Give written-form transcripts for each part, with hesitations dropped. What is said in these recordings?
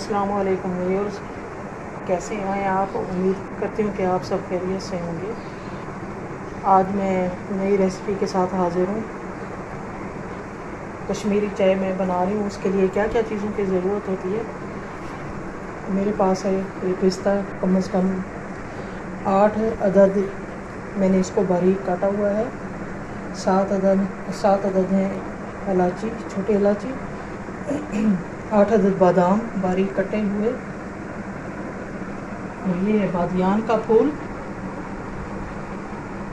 अस्सलाम वालेकुम व्यूअर्स, कैसे हैं आप। उम्मीद करती हूँ कि आप सब खैरियत से होंगे। आज मैं नई रेसिपी के साथ हाज़िर हूँ। कश्मीरी चाय मैं बना रही हूँ। उसके लिए क्या क्या चीज़ों की ज़रूरत होती है। मेरे पास है ये पिस्ता, कम से कम 8 अदद मैंने इसको बारीक काटा हुआ है। 7 अदद हैं इलायची, छोटी इलायची। 8 अदद बादाम बारीक कटे हुए। और ये है बादियान का फूल।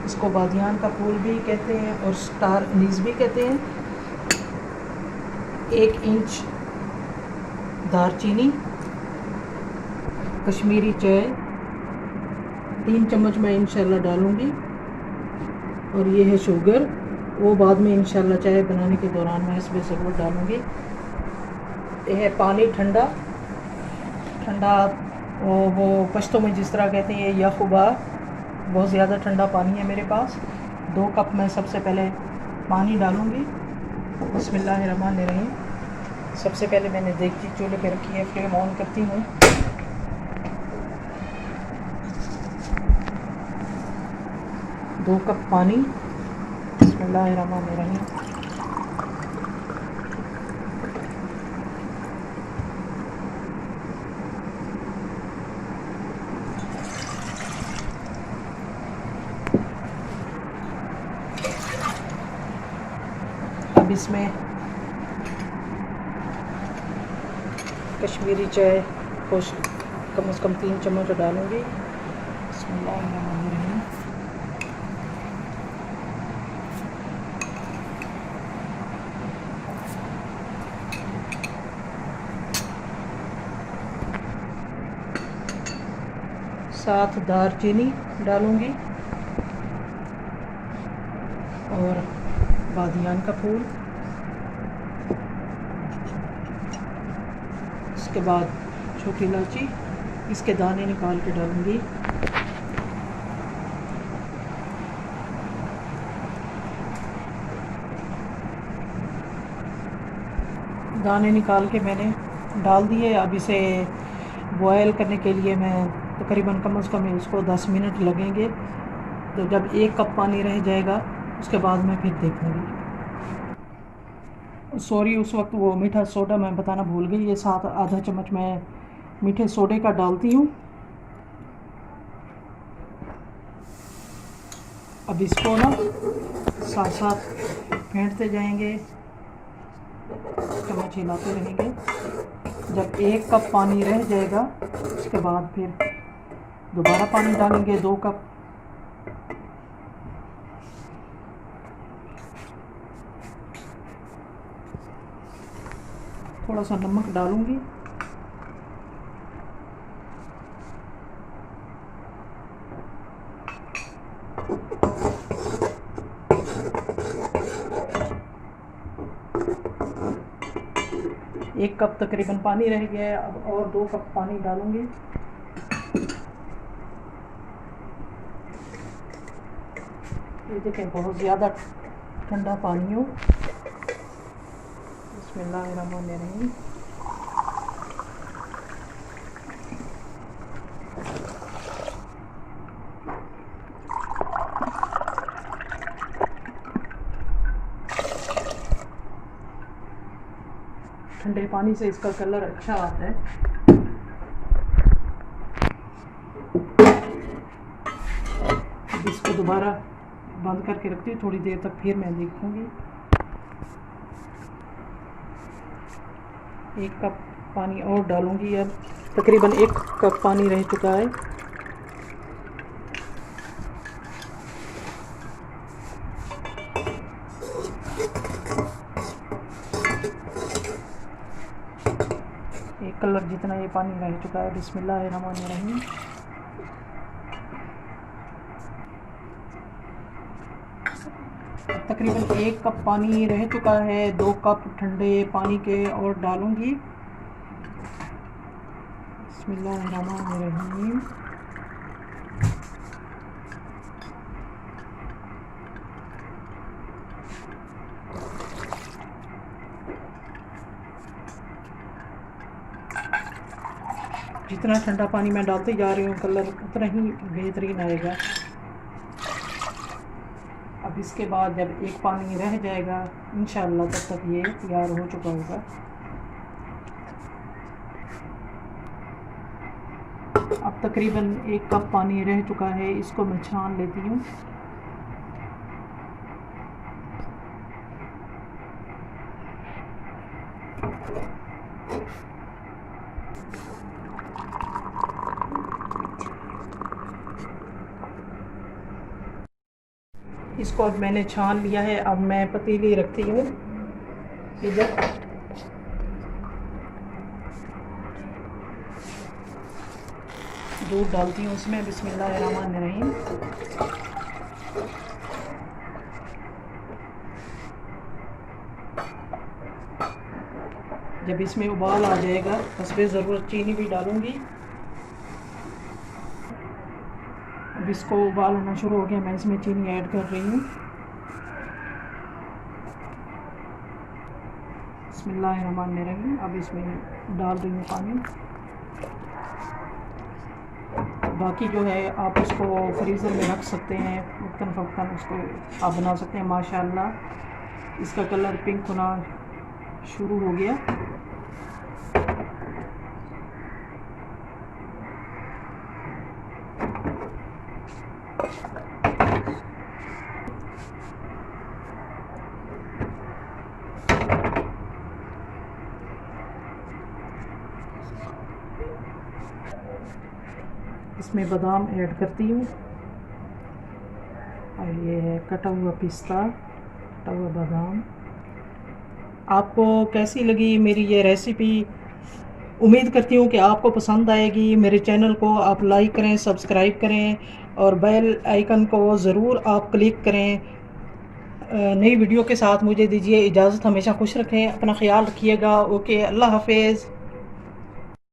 इसको बादियान का फूल भी कहते हैं और स्टार अनीस भी कहते हैं। 1 इंच दालचीनी, कश्मीरी चाय 3 चम्मच मैं इंशाल्लाह डालूँगी। और ये है शुगर, वो बाद में इंशाल्लाह चाय बनाने के दौरान मैं इसमें ज़रूर डालूँगी। ये है पानी ठंडा वो पश्तो में जिस तरह कहते हैं यखुबा, बहुत ज़्यादा ठंडा पानी है मेरे पास। 2 कप मैं सबसे पहले पानी डालूँगी। बिस्मिल्लाहिर्रहमानिर्रहीम। सबसे पहले मैंने देगची चूल्हे पे रखी है, फ्लेम ऑन करती हूँ। दो कप पानी। बिस्मिल्लाहिर्रहमानिर्रहीम। अब इसमें कश्मीरी चाय को कम से कम 3 चम्मच डालूँगी। बिस्मिल्लाहिर्रहमानिर्रहीम। साथ दालचीनी डालूँगी और बादियान का फूल। इसके बाद छोटी इलायची, इसके दाने निकाल के डालूँगी। दाने निकाल के मैंने डाल दिए। अब इसे बॉयल करने के लिए मैं तकरीबन कम से कम इसको 10 मिनट लगेंगे। तो जब 1 कप पानी रह जाएगा उसके बाद मैं फिर देखूँगी। सॉरी, उस वक्त वो मीठा सोडा मैं बताना भूल गई। ये साथ आधा चम्मच मैं मीठे सोडे का डालती हूँ। अब इसको ना साथ साथ फेंटते जाएंगे, चम्मच हिलाते रहेंगे। जब 1 कप पानी रह जाएगा उसके बाद फिर दोबारा पानी डालेंगे 2 कप। थोड़ा सा नमक डालूंगी। एक कप तकरीबन पानी रह गया है। अब और 2 कप पानी डालूंगी। ये देखें, बहुत ज़्यादा ठंडा पानी हो। बिस्मिल्लाहिर्रहमानिर्रहीम। ठंडे पानी से इसका कलर अच्छा आता है। अब इसको दोबारा बंद करके रखती हूँ थोड़ी देर तक, फिर मैं देखूँगी। 1 कप पानी और डालूँगी। अब तकरीबन 1 कप पानी रह चुका है। एक कलर जितना ये पानी रह चुका है। बिस्मिल्लाहिर्रहमानिर्रहीम। तकरीबन 1 कप पानी रह चुका है। 2 कप ठंडे पानी के और डालूंगी। बिस्मिल्लाहिर्रहमानिर्रहीम। जितना ठंडा पानी मैं डालती जा रही हूँ कलर उतना ही बेहतरीन आएगा। अब इसके बाद जब एक पानी रह जाएगा इंशाअल्लाह तब तक ये तैयार हो चुका होगा। अब तकरीबन 1 कप पानी रह चुका है, इसको मैं छान लेती हूँ। इसको अब मैंने छान लिया है। अब मैं पतीली रखती हूँ इधर। दूध डालती हूँ उसमें। बिस्मिल्लाहिर्रहमानिर्रहीम। जब इसमें उबाल आ जाएगा हस्बे ज़रूरत चीनी भी डालूँगी। अब इसको उबाल आना शुरू हो गया, मैं इसमें चीनी ऐड कर रही हूँ। बिस्मिल्लाहिर्रहमानिर्रहीम। अब इसमें डाल रही हूँ पानी। बाकी जो है आप उसको फ्रीज़र में रख सकते हैं, वक्तन फ़वक्तन उसको आप बना सकते हैं। माशाअल्लाह इसका कलर पिंक होना शुरू हो गया। इसमें बादाम ऐड करती हूँ और ये है कटा हुआ पिस्ता, कटा हुआ बादाम। आपको कैसी लगी मेरी ये रेसिपी? उम्मीद करती हूँ कि आपको पसंद आएगी। मेरे चैनल को आप लाइक करें, सब्सक्राइब करें और बेल आइकन को ज़रूर आप क्लिक करें। नई वीडियो के साथ मुझे दीजिए इजाज़त। हमेशा खुश रखें, अपना ख्याल रखिएगा। ओके, अल्लाह हाफिज़।